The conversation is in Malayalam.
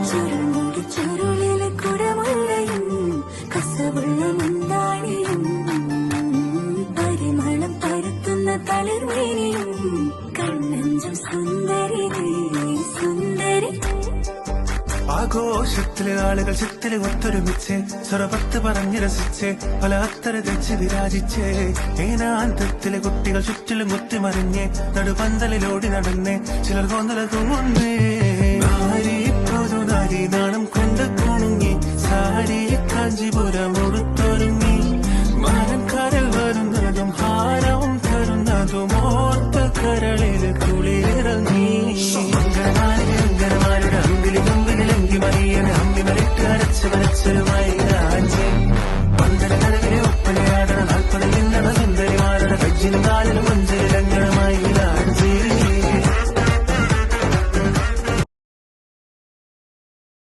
ചുരുമുടി ചുരുളിലെ കുടമുള്ളയും കസവുള്ള മുന്താണിയും പരിമളം പരത്തുന്ന തളിർമേനിയും കണ്ണഞ്ചം സുന്ദരി സുന്ദരി. ആഘോഷത്തിലെ ആളുകൾ ചിത്തിലെ ഒത്തൊരുമിച്ച് സ്വരപത്ത് പറഞ്ഞു രസിച്ച് പല അത്തര തെച്ച് വിരാജിച്ച് ഏനാന്തത്തിലെ കുട്ടികൾ ചുറ്റിലും കുത്തിമറിഞ്ഞ് നടുപന്തലിലോടി നടന്ന് ചിലർ കൊന്നല തൂന്നേ.